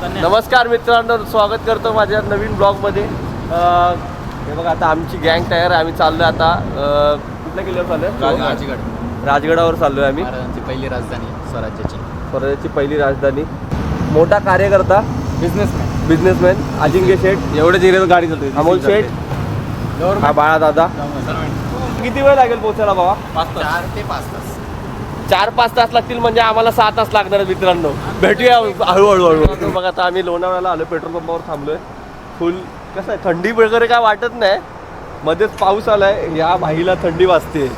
नमस्कार मित्रांनो, स्वागत करतो माझ्या नवीन ब्लॉगमध्ये. हे बघा, आता आमची गँग तयार आहे. आम्ही चाललो आता कुठल्या किल्ल्यावर चाललो? राजगडावर चाललो आहे आम्ही. महाराजांची पहिली राजधानी स्वराज्याची पहिली राजधानी. मोठा कार्यकर्ता, बिझनेसमॅन अजिंक्य शेठ, एवढे जिरे गाडी चालते. अमोल शेठ, हा बाळा दादा. किती वेळ लागेल पोहोचायला बाबा? 4 ते 5 तास. 4-5 तास लागतील, म्हणजे आम्हाला 6 तास लागणार आहेत मित्रांनो. भेटूया हळूहळू. बघा, आता आम्ही लोणावळ्याला आलो, पेट्रोल पंपावर थांबलोय. फुल कसं आहे, थंडी वगैरे काय वाटत नाही. मध्येच पाऊस आलाय. या भाईला थंडी वाजते.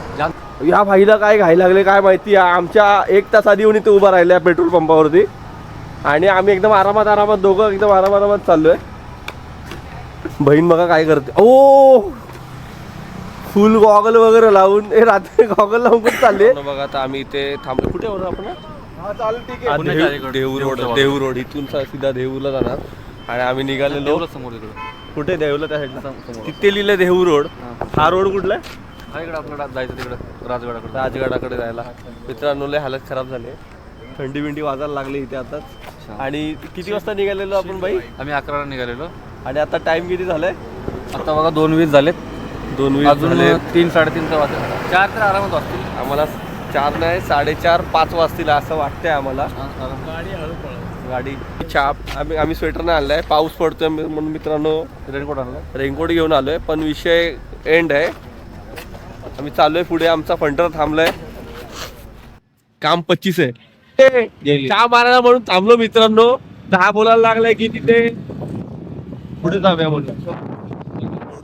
या भाईला काय घाई लागले काय माहिती. आमच्या 1 तास आधी येऊन इथे उभा राहिल्या पेट्रोल पंपावरती, आणि आम्ही एकदम आरामात दोघं एकदम आरामात चाललोय. बहीण बघा काय करते. ओ, फुल गॉगल वगैरे लावून, रात्री गॉगल लावून पण चालले. बघा, आता आम्ही इथे थांबलो. कुठे होतो आपण? देहू रोड. इथून सीधा देहूला जाणार, आणि आम्ही निघालेलो समोर कुठे? देहूला त्या साईडला तिथे लिहिलं देहू रोड. हा रोड कुठला आहे? इकडे आपल्याला जायचं, तिकडे राजगडाकडे जायला. मित्रांनो, लय हालत खराब झाले. थंडी बिंडी वाजायला लागली इथे आताच. आणि किती वाजता निघालेलो आपण बाई? आम्ही 11ला निघालेलो, आणि आता टाइम किती झालाय? आता बघा 2:20 झालेत. 2:20 अजून 3-3:30 वाजता 4 तर आरामात वाजतील. आम्हाला 4 नाही 4:30-5 वाजतील असं वाटतंय आम्हाला. गाडी छाप. आम्ही स्वेटर नाही आणलाय, पाऊस पडतोय म्हणून मित्रांनो रेनकोट आणला. रेनकोट घेऊन आलोय. पण विषय एंड आहे. आम्ही चाललोय पुढे. आमचा फंटर थांबलाय. काम 25 आहे. चहा मारायला म्हणून थांबलो मित्रांनो. 10 बोलायला लागलाय की तिथे पुढे जाऊया म्हणून.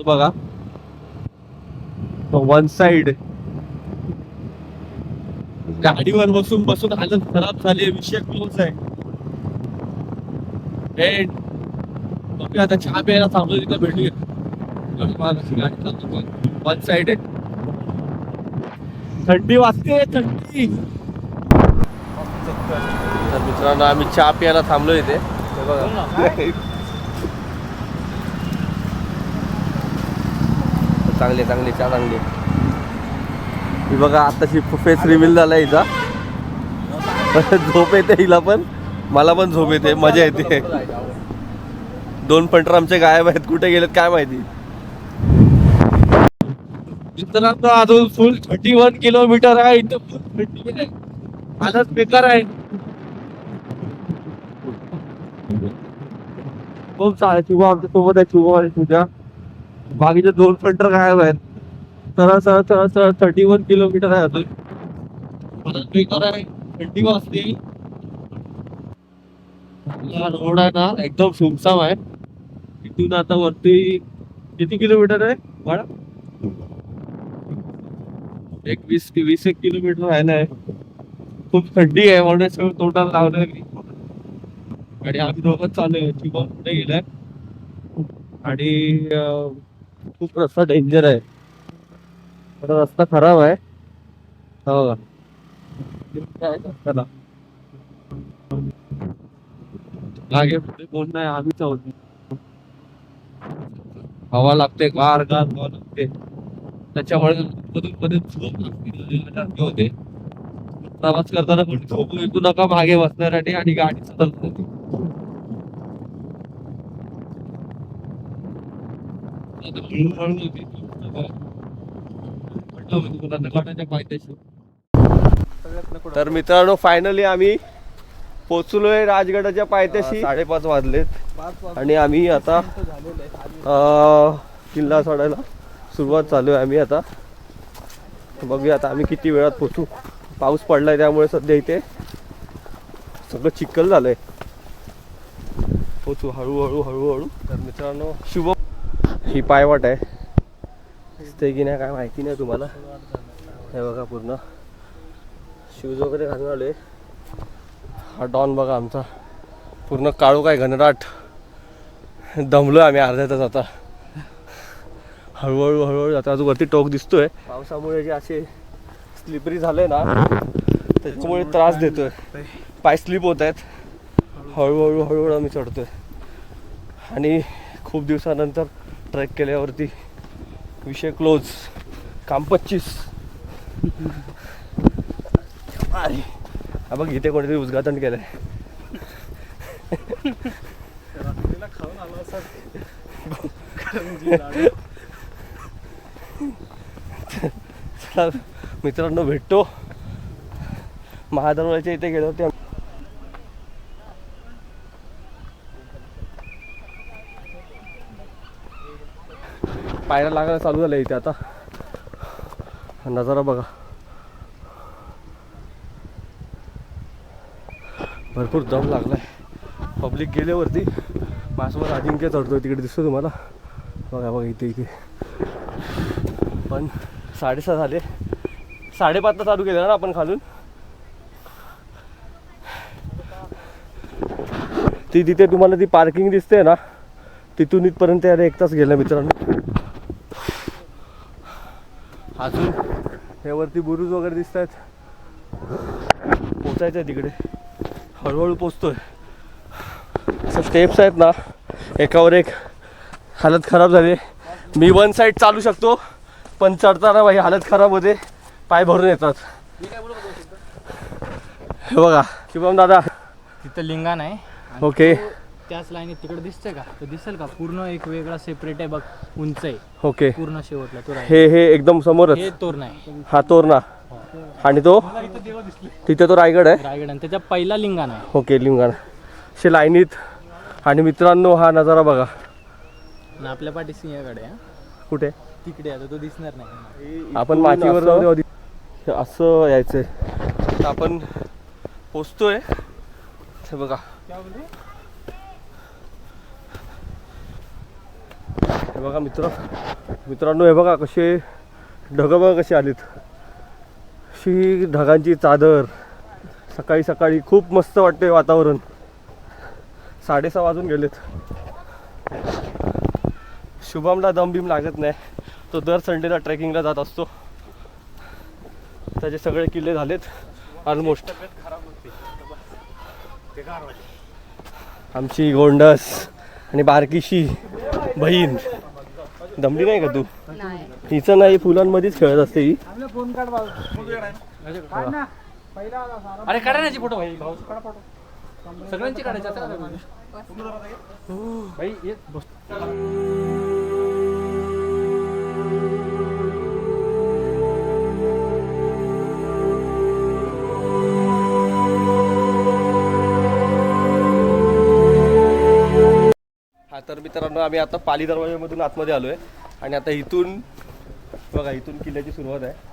बघा, वन साइड गाडीवर बसून हालत खराब झाली. विषय क्लोज आहे. आता चहा प्यायला थांबलो तिथे भेटूया. वन साइड आहे. थंडी वाजते, थंडी. तर मित्रांनो, आम्ही चहा प्यायला थांबलो इथे. बघा, चांगली चहा चांगली. ही बघा, आताशी फेस रिव्हील झाला हिचा. झोप येते हिला, पण मला पण झोप येते, मजा येते. 2 फंटर आमचे गायब आहेत. कुठे गेलेत काय माहिती. मित्रांनो, अजून फुल 31 किलोमीटर आहे. इथं फुल 30 आहे. आजच बेकार आहे. खूप चालेल. शुभ आमच्या सोबत आहे. शुभ आणि तुझ्या बाकीचे 2 फंटर गायब आहेत. सरळ 31 किलोमीटर आहे अजून. आजच बेकार आहे. थंडी वाजते. रोड आहे ना, एकदम सुमसाम आहे. इथून आता वरती किती किलोमीटर आहे बाळा? 20-21 किलोमीटर राहिलं आहे. खूप थंडी आहे म्हणून सगळं तोंडाला लावलंय मी. आणि आम्ही दोघं चाललोय. चिमण पुढे गेलाय, आणि खूप रस्ता डेंजर आहे. रस्ता खराब आहे. हो का? मागे पुढे कोण नाही, आम्हीच आहोत. हवा लागते, गार हवा लागते. त्याच्यामुळे मध्ये झोप लागते होते. प्रवास करताना पण झोपून येऊ नका मागे बसण्यासाठी, आणि गाडी सतत होती. तर मित्रांनो, फायनली आम्ही पोचलोय राजगडाच्या पायथ्याशी. 5:30 वाजलेत, आणि आम्ही आता किल्ला सोडायला सुरुवात चालू आहे. आम्ही आता बघूया आता आम्ही किती वेळात पोचू. पाऊस पडलाय त्यामुळे सध्या इथे सगळं चिखल झालंय. पोचू हळूहळू. तर मित्रांनो, शुभ ही पायवाट आहे. दिसतंय की नाही काय माहिती नाही तुम्हाला. हे बघा, पूर्ण शूज वगैरे घालून आलोय. हा डॉन बघा आमचा, पूर्ण काळू काय घनराट. दमलो आम्ही अर्ध्या तास. आता हळूहळू जातो. अजून वरती टोक दिसतोय. पावसामुळे जे असे स्लिपरी झालंय ना, त्याच्यामुळे त्रास देतोय. पाय स्लिप होत आहेत. हळूहळू आम्ही चढतोय. आणि खूप दिवसानंतर ट्रेक केल्यावरती विषय क्लोज. काम 25. हा बघ, इथे कोणीतरी उद्घाटन केलंय. खाऊन आलो सर. चला मित्रांनो भेटतो महादरवाजाच्या इथे गेलो होते. पायऱ्या लागायला चालू झाल्या इथे आता. नजारा बघा, भरपूर दम लागलाय. पब्लिक गेल्यावरती माझ्यासोबत अजिंक्य चढतोय तिकडे दिसतो तुम्हाला. बघा बघा इथे इथे. पण 6:30 झाले. 5:30 चालू केलं ना आपण खालून. ती तिथे तुम्हाला ती पार्किंग दिसते ना, तिथून इथपर्यंत यायला 1 तास गेला मित्रांनो. अजून यावरती बुरुज वगैरे दिसत आहेत. पोचायचं आहे तिकडे, हळूहळू पोचतोय. असं स्टेप्स आहेत ना, एकावर एक. हालत खराब झाली. मी 1 साईड चालू शकतो, पण चढताना बाई हालत खराब होते, पाय भरून येतात. हे बघा शुभम दादा. तिथं लिंगाण आहे. ओके. त्याच लाईनीत तिकडे दिसतंय का, तो दिसेल का पूर्ण एक वेगळा सेपरेट आहे बघ, उंच आहे ओके. पूर्ण शेवटला तो राहील. हे एकदम समोरच हे तोरण आहे. हा तोरणा. आणि तो तिथे तो रायगड आहे. रायगड आणि त्याच्या पहिला लिंगाण आहे. ओके लिंगाण असे लाईनीत. आणि मित्रांनो हा नजारा बघा. आणि आपल्या पाठी सिंहगड आहे. कुठे तिकडे आता तो दिसणार नाही. आपण माचीवर जाऊ दे. असं यायचंय. तर आपण पोचतोय. हे बघा हे बघा मित्रांनो हे बघा कसे ढगं बघा कशी आलीत. अशी ढगांची चादर. सकाळी सकाळी खूप मस्त वाटते वातावरण. 6:30 वाजून गेलेत. शुभमला दमबिम लागत नाही. तो दर संडेला ट्रेकिंगला जात असतो. त्याचे सगळे किल्ले झालेत ऑलमोस्ट. आमची गोंडस आणि बारकीशी बहीण दमली नाही का तू? हिचं नाही, फुलांमध्येच खेळत असते ही. अरे काढा ना फोटो भाई, सगळ्यांची काढायची भाई. हा तर मित्रांनो आम्ही आता पाली दरवाजामधून आतमध्ये आलोय. आणि आता इथून बघा, इथून किल्ल्याची सुरुवात आहे.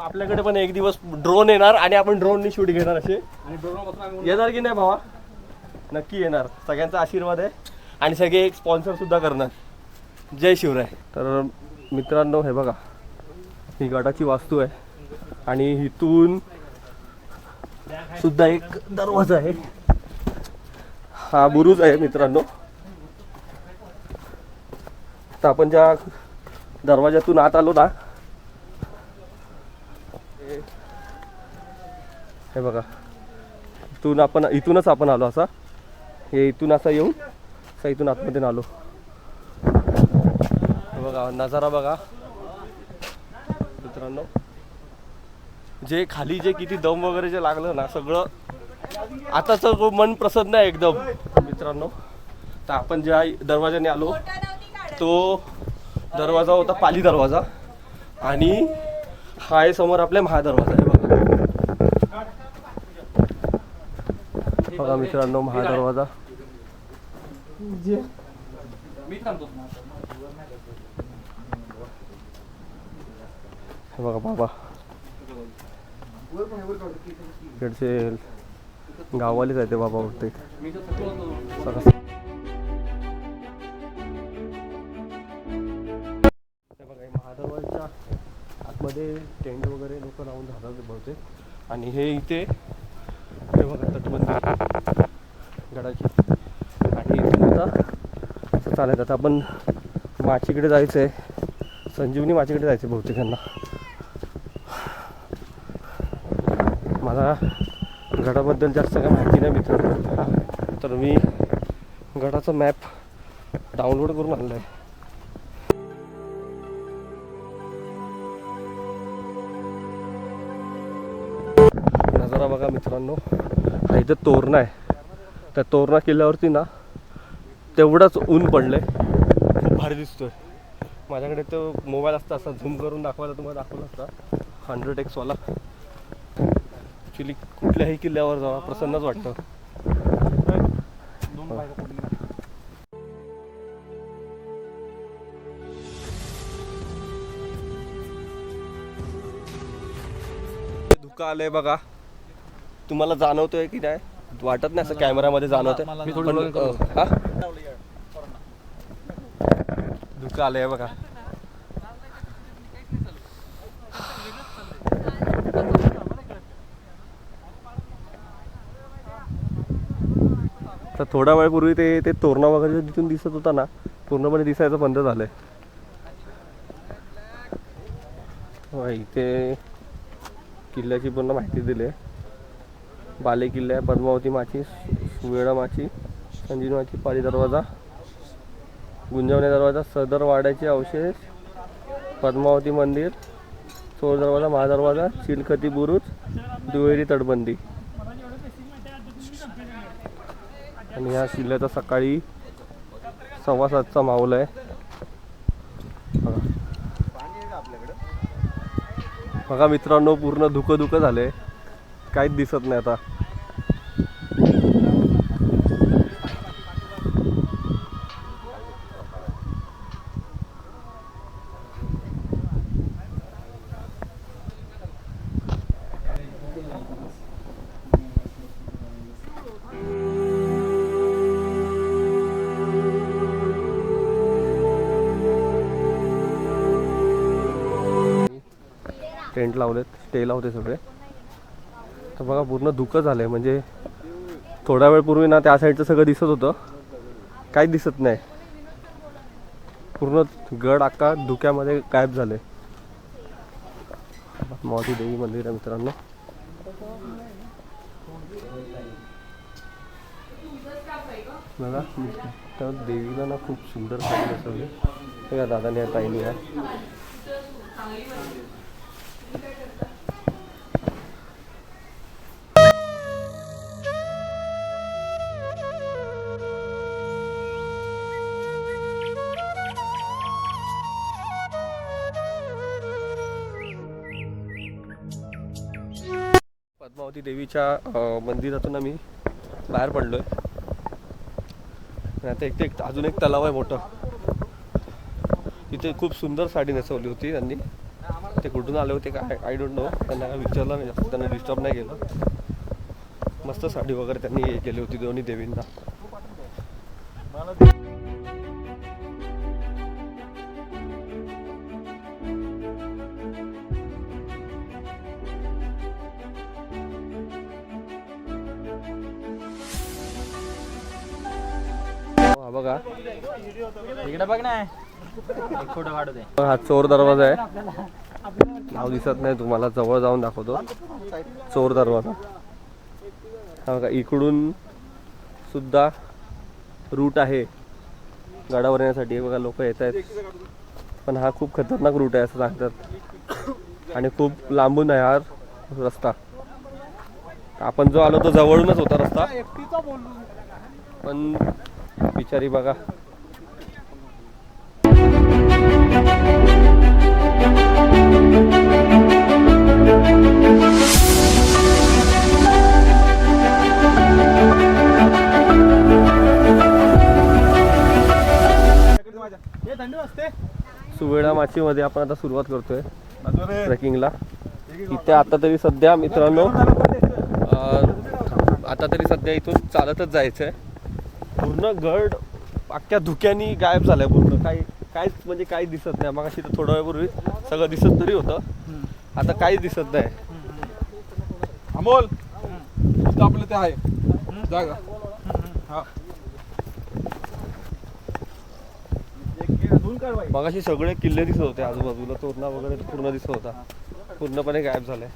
आपल्याकडे पण एक दिवस ड्रोन येणार आणि आपण ड्रोननी शूट घेणार. असे येणार की नाही भावा? नक्की येणार. सगळ्यांचा आशीर्वाद आहे. आणि सगळे एक स्पॉन्सर सुद्धा करणार. जय शिवराय. तर मित्रांनो हे बघा, ही गडाची वास्तू आहे. आणि इथून सुद्धा एक दरवाजा आहे. हा बुरुज आहे मित्रांनो. तर आपण ज्या दरवाजातून आत आलो ना, हे बघा इथूनच आपण आलो. असा हे इथून असा येऊन इथून आतमध्ये आलो. हे बघा नजारा बघा मित्रांनो. जे खाली जे किती दम वगैरे जे लागलं ना, सगळं आताच मन प्रसन्न आहे एकदम मित्रांनो. तर आपण ज्या दरवाजाने आलो तो दरवाजा होता पाली दरवाजा. आणि हा आहे समोर आपल्या महादरवाजा आहे बघा मित्रांनो. महादरवाजा हे बघा बाबा. इकडचे गाववालेच आहे ते बाबा वाटते. महादरवाजाच्या आतमध्ये टेंट वगैरे लोक लावून झालं बहुतेक. आणि हे इथे हे बघा तटबंदी गडाची. आणि इथून आता असं चालत आता आपण माचीकडे जायचं आहे. संजीवनी माचीकडे जायचं बहुतेक यांना. मला गडाबद्दल जास्त काय माहिती नाही मित्रांनो. तर मी गडाचा मॅप डाउनलोड करून आणला आहे. नजारा नजारा बघा मित्रांनो, हा इथं तोरणा आहे. त्या तोरणा किल्ल्यावरती ना तेवढंच ऊन पडलंय, खूप भारी दिसतोय. माझ्याकडे तो मोबाईल असता असा झूम करून दाखवायला तुम्हाला दाखवला असता 100x वाला. ॲक्च्युली कुठल्याही किल्ल्यावर जावा प्रसन्नच वाटतं. धुकं आलंय बघा, तुम्हाला जाणवतोय की नाही वाटत नाही, असं कॅमेरामध्ये जाणवतंय. हा धुकं आलंय बघा. तर थोड्या वेळापूर्वी ते तोरणा वगैरे जिथून दिसत होता ना, पूर्णपणे दिसायचं बंद झालंय. इथे किल्ल्याची पूर्ण माहिती दिली आहे. बाले किल्ला आहे, पद्मावती माची, सुवेळा माची, संजीवनी माची, पाली दरवाजा, गुंजवणे दरवाजा, सदर वाड्याचे अवशेष, पद्मावती मंदिर, चोर दरवाजा, महादरवाजा, चिलखती बुरुज, दुहेरी तटबंदी. आणि ह्या किल्ल्याचा सकाळी 7:15चा माहोल आहे. बघा मित्रांनो, पूर्ण धुकं झालंय, काहीच दिसत नाही आता. टेंट लावलेत, स्टे लावते सगळे. तर बघा पूर्ण धुकं झालंय, म्हणजे थोड्या वेळ पूर्वी ना त्या साईडचं सगळं दिसत होतं, काहीच दिसत नाही. पूर्ण गड अख्खा धुक्यामध्ये गायब झाले. पद्मावती देवी मंदिर आहे मित्रांनो. बघा त्या देवीला ना खूप सुंदर साडी बसवली. बघा दादाने या ताईने आहे. पद्मावती देवीच्या मंदिरातून आम्ही बाहेर पडलोय. आता अजून एक तलाव आहे मोठं, तिथे खूप सुंदर साडी नेसवली होती त्यांनी. ते कुठून आले होते काय आय डोंट नो, त्यांना काय विचारलं नाही जास्त, त्यांना डिस्टर्ब नाही केलं. मस्त साडी वगैरे त्यांनी हे केली होती दोन्ही देवींना. बघा इकडे बघ ना, एक फोटो काढू दे. हा चोर दरवाजा आहे, नाव दिसत नाही तुम्हाला, जवळ जाऊन दाखवतो. चोर दरवाजा हा बघा, इकडून सुद्धा रूट आहे गडावर येण्यासाठी. बघा लोक येत आहेत, पण हा खूप खतरनाक रूट आहे असं सांगतात, आणि खूप लांबून आहे हा रस्ता. आपण जो आलो तो जवळूनच होता रस्ता, पण बिचारी बघा. सुवेळा माचीमध्ये आपण आता सुरुवात करतोय ट्रेकिंगला. इथे आता तरी सध्या मित्रांनो, आता तरी सध्या इथून चालतच जायचंय. पूर्ण गड अख्ख्या धुक्यानी गायब झालाय पूर्ण. काहीच म्हणजे काहीच दिसत नाही. मग अशी तर थोड्या वेळापूर्वी सगळं दिसत तरी होतं, आता काहीच दिसत नाही. अमोल आपलं ते आहे जागा. मगाशी सगळे किल्ले दिसत होते आजूबाजूला, तोरणा वगैरे पूर्ण दिसत होता, पूर्णपणे गायब झालाय.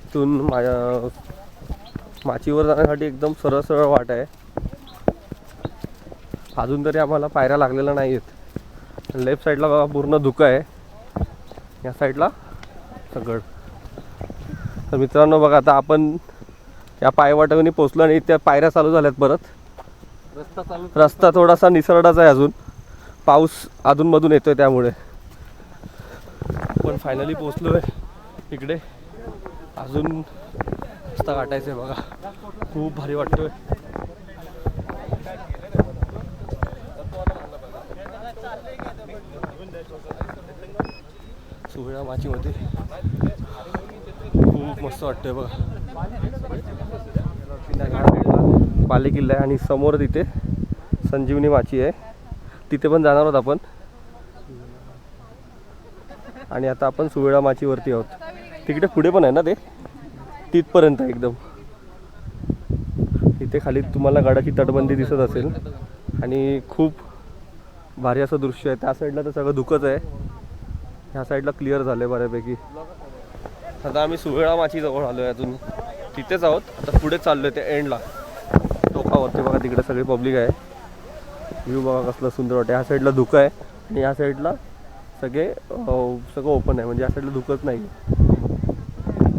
इथून माझ्या माचीवर जाण्यासाठी एकदम सरळ सरळ वाट आहे. अजून तरी आम्हाला पायऱ्या लागलेल्या नाही आहेत. लेफ्ट साईडला बघा पूर्ण धुकं आहे, या साईडला सगळं. तर मित्रांनो बघा आता आपण या पायवाटावरून पोचलो आणि त्या पायऱ्या चालू झाल्यात परत. रस्ता थोडासा निसरडाचा आहे, अजून पाऊस अधूनमधून येतोय त्यामुळे. पण फायनली पोचलो आहे इकडे. अजून रस्ता गाठायचा आहे बघा, खूप भारी वाटतोय. सुवेळा माचीमध्ये खूप मस्त वाटतंय बघा. बाले किल्ला आहे आणि समोर तिथे संजीवनी माची आहे, तिथे पण जाणार आहोत आपण. आणि आता आपण सुवेळा माचीवरती आहोत. तिकडे पुढे पण आहे ना ते, तिथपर्यंत एकदम. इथे खाली तुम्हाला गडाची तटबंदी दिसत असेल आणि खूप भारी असं दृश्य आहे. त्या साईडला तर सगळं धुकंच आहे, ह्या साईडला क्लिअर झालं आहे बऱ्यापैकी. आता आम्ही सुवेळा माची जवळ आलो आहे, अजून तिथेच आहोत. आता पुढे चाललो आहे त्या एंडला, टोकावरती बघा तिकडे सगळी पब्लिक आहे. व्ह्यू बघा कसलं सुंदर वाटतं. ह्या साईडला धुकं आहे आणि ह्या साईडला सगळं ओपन आहे, म्हणजे या साईडला धुकंच नाही.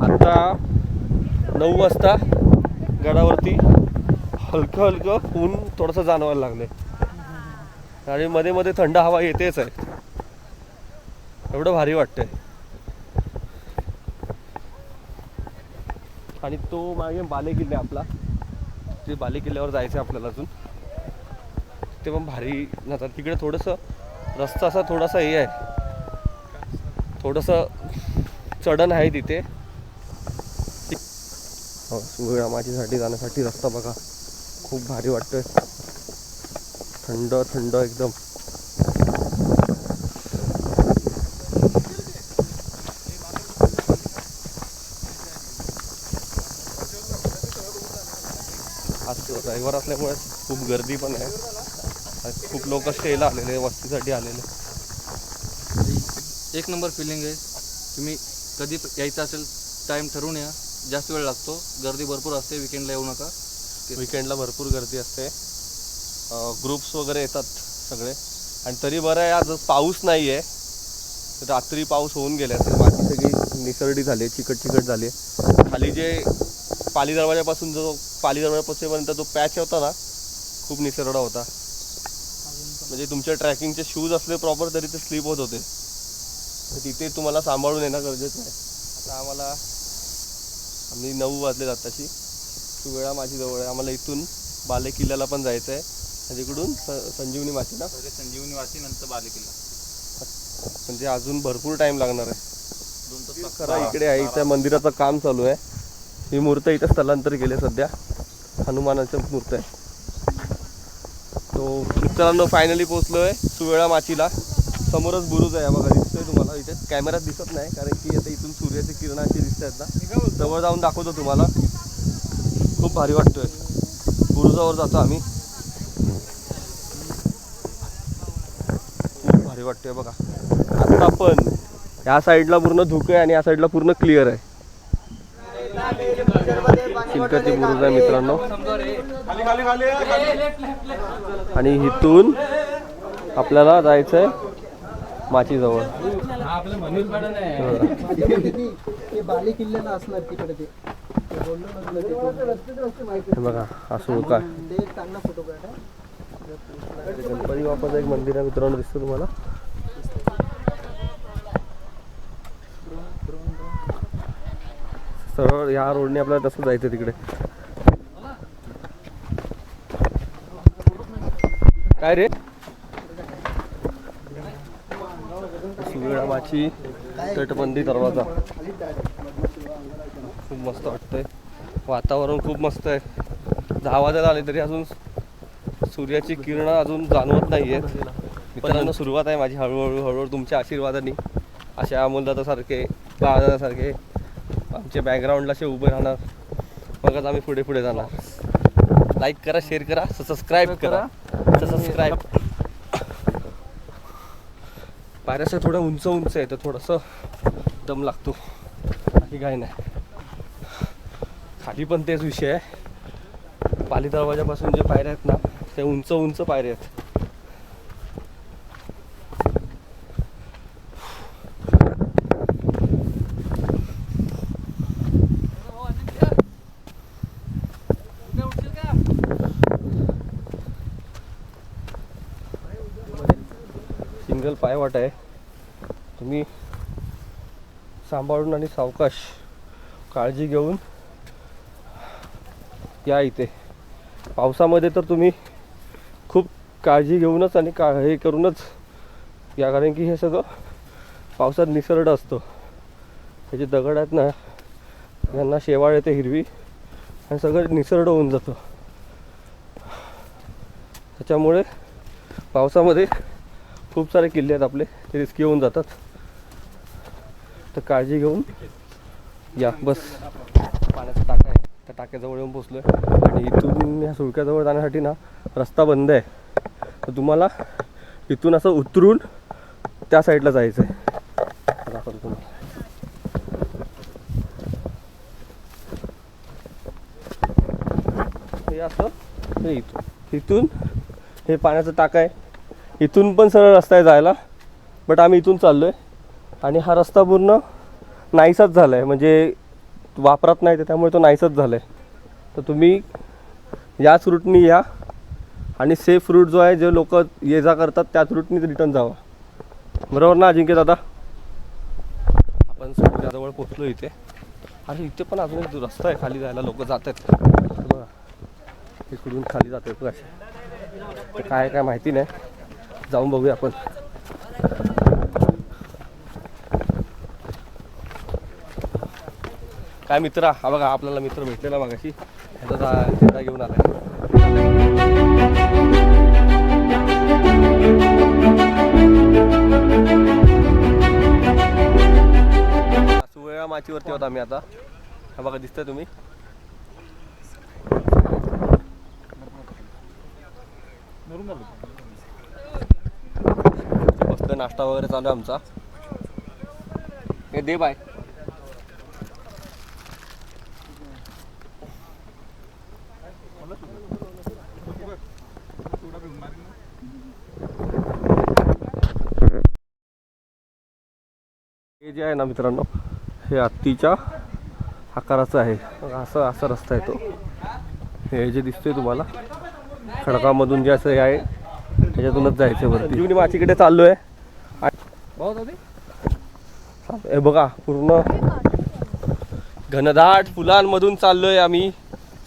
आता 9 वाजता गडावरती हलकं हलकं ऊन थोडंसं जाणवायला लागले आणि मध्ये मध्ये थंड हवा येतेच आहे. एवढं भारी वाटतंय. आणि तो मागे बाले किल्ला आपला, ते बाले किल्ल्यावर जायचं आहे आपल्याला अजून. ते पण भारी जातात. तिकडे थोडंसं रस्ता असा थोडासा हे आहे, थोडंसं चढण आहे तिथे. सुवेळा माचीसाठी जाण्यासाठी रस्ता बघा, खूप भारी वाटतोय. थंड थंड एकदम. आज रविवार असल्यामुळे खूप गर्दी पण आहे. खूप लोक स्टेला आलेले, वस्तीसाठी आलेले. एक नंबर फिलिंग आहे. तुम्ही कधी यायचं असेल टाईम ठरवून या. जास्त वेळ लागतो, गर्दी भरपूर असते. विकेंडला येऊ नका. विकेंडला भरपूर गर्दी असते, ग्रुप्स वगैरे येतात सगळे. आणि तरी बरं आहे आज पाऊस नाही आहे. रात्री पाऊस होऊन गेले असेल, माती सगळी निसरडी झाली, चिकट चिकट झाली. खाली जे पाली दरवाजापासून जो पाली दरवाजापासूनपर्यंत जो पॅच होता ना, खूप निसरडा होता. म्हणजे तुमच्या ट्रॅकिंगचे शूज असले प्रॉपर तरी ते स्लिप होत होते. तर तिथे तुम्हाला सांभाळून येणं गरजेचं आहे. आता आम्ही 9 वाजले आताशी. सुवेळा माची जवळ आहे. आम्हाला इथून बाले किल्ल्याला पण जायचं आहे. तिकडून संजीवनी माची ना, संजीवनी वाची नंतर बाले किल्ला, म्हणजे अजून भरपूर टाइम लागणार आहे. 2 तास खरा इकडे आहे. इथे मंदिराचं काम चालू आहे. ही मूर्त इथं स्थलांतर केले सध्या, हनुमानाचं मूर्त आहे. तो मित्रांनो फायनली पोहोचलो आहे सुवेळा माचीला. समोरच बुरुज आहे बघा, दिसतोय तुम्हाला. इथे कॅमेऱ्यात दिसत नाही कारण की आता इथून सूर्याची किरणाची दिसत आहेत ना. जवळ जाऊन दाखवतो तुम्हाला. खूप भारी वाटतोय. बुरुजावर जातो आम्ही. खूप भारी वाटतोय बघा. आता पण या साईडला पूर्ण धुकं आहे आणि या साईडला पूर्ण क्लिअर आहे. चिलकाची बुरुज आहे मित्रांनो. आणि इथून आपल्याला जायचंय माची जवळ. बघा असं काय गणपती बाप्पाचं एक मंदिर आहे मित्रांनो, दिसतं तुम्हाला. सरळ या रोडने आपल्याला तसं जायचं तिकडे. काय रे सुवेळा माची तटबंदी दरवाजा. खूप मस्त वाटतंय. वातावरण खूप मस्त आहे. 10 वाजायला आले तरी अजून सूर्याची किरणं अजून जाणवत नाही आहेत. मित्रांनो सुरुवात आहे माझी हळूहळू तुमच्या आशीर्वादाने. अशा अमोलदादासारखे, बाळादादासारखे आमच्या बॅकग्राऊंडला असे उभे राहणार. मगच आम्ही पुढे पुढे जाणार. लाईक करा, शेअर करा, सबस्क्राईब करा. सबस्क्राईब. पायऱ्याचं थोडं उंच उंच आहे तर थोडंसं दम लागतो, बाकी काही नाही. खाली पण तेच विषय आहे. पाली दरवाजापासून जे पायऱ्या आहेत ना ते उंच उंच पायऱ्या आहेत. सिंगल पायवाट आहे. तुम्ही सांभाळून आणि सावकाश काळजी घेऊन या इथे. पावसामध्ये तर तुम्ही खूप काळजी घेऊनच आणि हे करूनच या, कारण की हे सगळं पावसात निसरड असतं. हे जे दगड आहेत ना यांना शेवाळ येते हिरवी आणि सगळं निसरड होऊन जातं. त्याच्यामुळे पावसामध्ये खूप सारे किल्ले आहेत आपले ते रिस्की होऊन जातात. तर काळजी घेऊन या. बस पाण्याचा टाका आहे, त्या टाक्याजवळ येऊन पोचलो आहे आणि इथून या सुळक्याजवळ जाण्यासाठी ना रस्ता बंद आहे. तर तुम्हाला इथून असं उतरून त्या साईडला जायचं आहे. दाखवतो तुम्हाला. हे असं हे इथून हे पाण्याचं टाका आहे. इथून पण सरळ रस्ता आहे जायला, बट आम्ही इथून चाललो आहे आणि हा रस्ता पूर्ण नाहीसाच झाला आहे, म्हणजे वापरात नाही त्यामुळे तो नाहीसाच झाला आहे. तर तुम्ही याच रूटनी या आणि सेफ रूट जो आहे जे लोक ये जा करतात त्याच रूटनी रिटर्न जावा. बरोबर ना अजिंक्य दादा? आपण सुळक्याजवळ पोचलो इथे. अरे इथे पण अजून एक रस्ता आहे खाली जायला, लोक जात आहेत बघा. इकडून खाली जात आहेत बघा. काय माहिती नाही, जाऊन बघूया आपण. काय मित्र, हा बघा आपल्याला मित्र भेटलेला मागाशी, ह्याचा झेंडा घेऊन आलाय. सुवेळा माचीवरती होता आम्ही आता. हा बघा दिसतंय तुम्ही. मस्त नाश्ता वगैरे चालू आहे आमचा. हे दे बाय. हे जे आहे ना मित्रांनो, हे हत्तीच्या आकाराचं आहे. असं असा रस्ता आहे तो. हे जे दिसतोय तुम्हाला खडकामधून जे असं आहे त्याच्यातूनच जायचं वरती. संजीवनी माचीकडे चाललोय. हे बघा पूर्ण घनदाट फुलांमधून चाललोय आम्ही.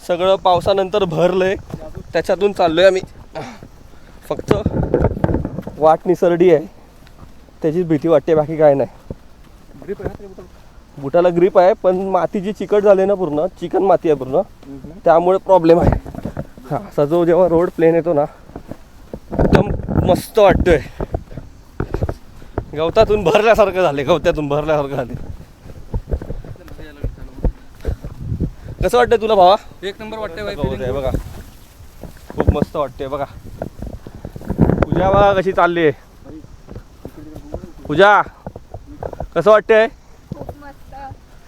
सगळं पावसानंतर भरलंय त्याच्यातून चाललोय आम्ही. फक्त वाट निसरडी आहे त्याचीच भीती वाटते, बाकी काय नाही. बुटाला ग्रीप आहे पण माती जी चिकट झाली ना, पूर्ण चिकन माती आहे पूर्ण, त्यामुळे प्रॉब्लेम आहे. हा असा जो जेव्हा रोड प्लेन येतो ना एकदम मस्त वाटतोय. गवतातून भरल्यासारखं झाले, गवत्यातून भरल्यासारखं झाले. कसं वाटतंय तुला भावा? एक नंबर वाटतंय बघा, खूप मस्त वाटतंय बघा. पूजा बघा कशी चालली आहे. पूजा कसं वाटतंय?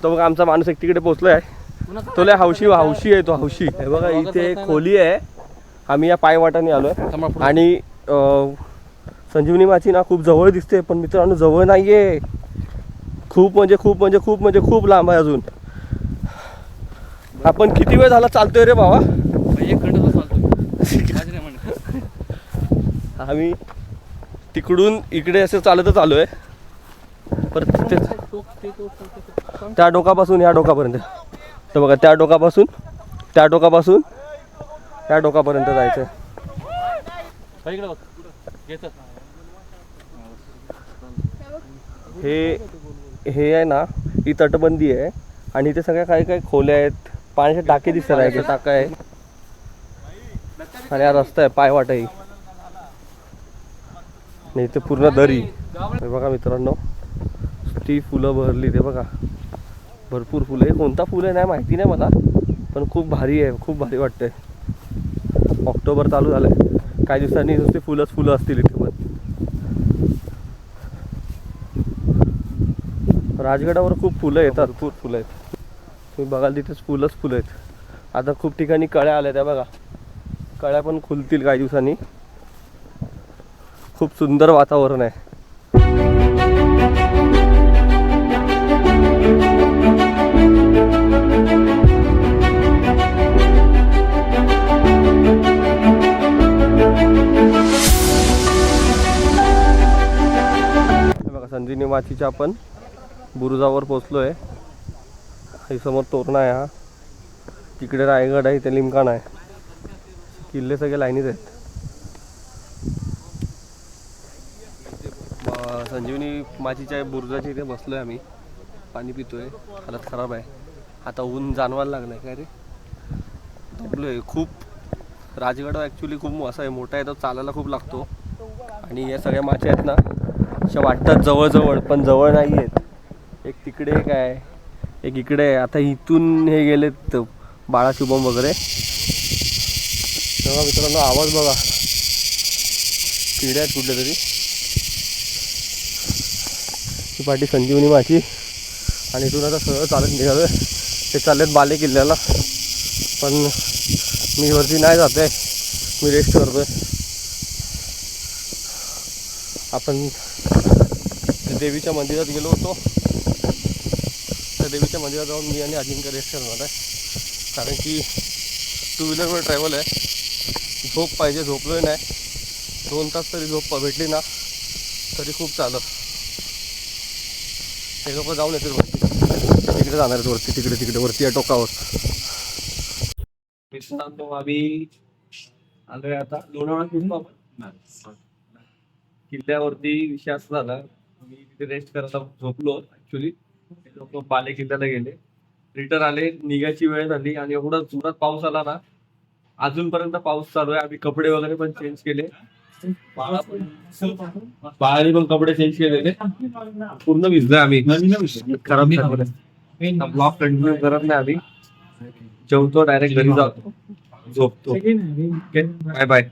तो बघा आमचा माणूस एक तिकडे पोहोचलाय. तो लय हौशी आहे तो हौशी. हे बघा इथे खोली आहे. आम्ही या पायवाटाने आलोय आणि संजीवनी माची ना खूप जवळ दिसते, पण मित्रांनो जवळ नाहीये. खूप खूप लांब आहे अजून. आपण किती वेळ झाला चालतोय रे बाबा? 1 घंटा चालतोय. आम्ही तिकडून इकडे असं चालतच आलोय. परत तिथे त्या डोकापासून या डोकापर्यंत. तर बघा त्या डोकापासून या डोकापर्यंत जायचं. हे आहे ना, ही तटबंदी आहे आणि इथे सगळ्या काही खोल्या आहेत. पाण्याचे टाके दिसतात आहे, टाका आहे आणि हा रस्ता आहे पायवाट आहे. नाही इथे पूर्ण दरी. हे बघा मित्रांनो ती फुलं भरली ते बघा, भरपूर फुलं. हे कोणता फुलं आहे नाही माहिती नाही मला, पण खूप भारी आहे, खूप भारी वाटतंय. ऑक्टोबर चालू झालंय, काही दिवसांनी नुसते फुलं असतील इथे. पण राजगडावर खूप फुलं येतात, भरपूर फुलं आहेत. तुम्ही बघाल तिथेच फुलं आहेत. आता खूप ठिकाणी कळ्या आल्या त्या बघा, कळ्या पण खुलतील काही दिवसांनी. खूप सुंदर वातावरण आहे. बघा संजीवनी माचीच्या आपण बुरुजावर पोचलोय. हे समोर तोरणा आहे, हा तिकडे रायगड आहे, इथे लिमखाना आहे. किल्ले सगळे लाईनीत आहेत. संजीवनी माचीच्या बुरुजाच्या इथे बसलोय आम्ही, पाणी पितोय. हालत खराब आहे, आता ऊन जाणवायला लागलाय काय रे. दमलोय खूप. राजगड ॲक्च्युली खूप असा आहे, मोठा आहे, तर चालायला खूप लागतो. आणि या सगळ्या माच्या आहेत ना अशा वाटतात जवळजवळ, पण जवळ नाही आहेत. एक तिकडे एक आहे, एक इकडे आहे. आता इथून हे गेलेत बाळा शुभम वगैरे. तेव्हा मित्रांनो आवाज बघा, किडे आहेत कुठले तरी. ही पाठी संजीवनी माची आणि इथून आता सरळ चालत निघालोय. ते चाललेत बाले किल्ल्याला, पण मी वरती नाही जात आहे, मी रेस्ट करतोय. आपण देवीच्या मंदिरात गेलो होतो, त्या देवीच्या मंदिरात जाऊन मी आणि अजिंक्य रेस्ट करणार आहे. कारण की टू व्हीलरवर ट्रॅव्हल आहे, झोप पाहिजे. झोपलोय नाही, 2 तास तरी झोप भेटली ना तरी खूप चालत. ते लोक जाऊन येतील वरती, तिकडे जाणार आहेत वरती, तिकडे वरती या टोकावर. मित्रांनो आम्ही आलोय आता लोणावळा किल्ल्यावरती. विषय असा झाला, मी तिथे रेस्ट करायला झोपलो. ऍक्च्युली ते लोक बाले किल्ल्याला गेले, रिटर्न आले, निघायची वेळ झाली आणि एवढा जोरात पाऊस आला ना. अजूनपर्यंत पाऊस चालू आहे. आम्ही कपडे वगैरे पण चेंज केले, बाळाने पण कपडे चेंज केलेले. पूर्ण भिजलोय आम्ही, खराब ब्लॉग कंटिन्यू करत नाही आम्ही. जेवतो, डायरेक्ट घरी जातो, झोपतो. Bye bye.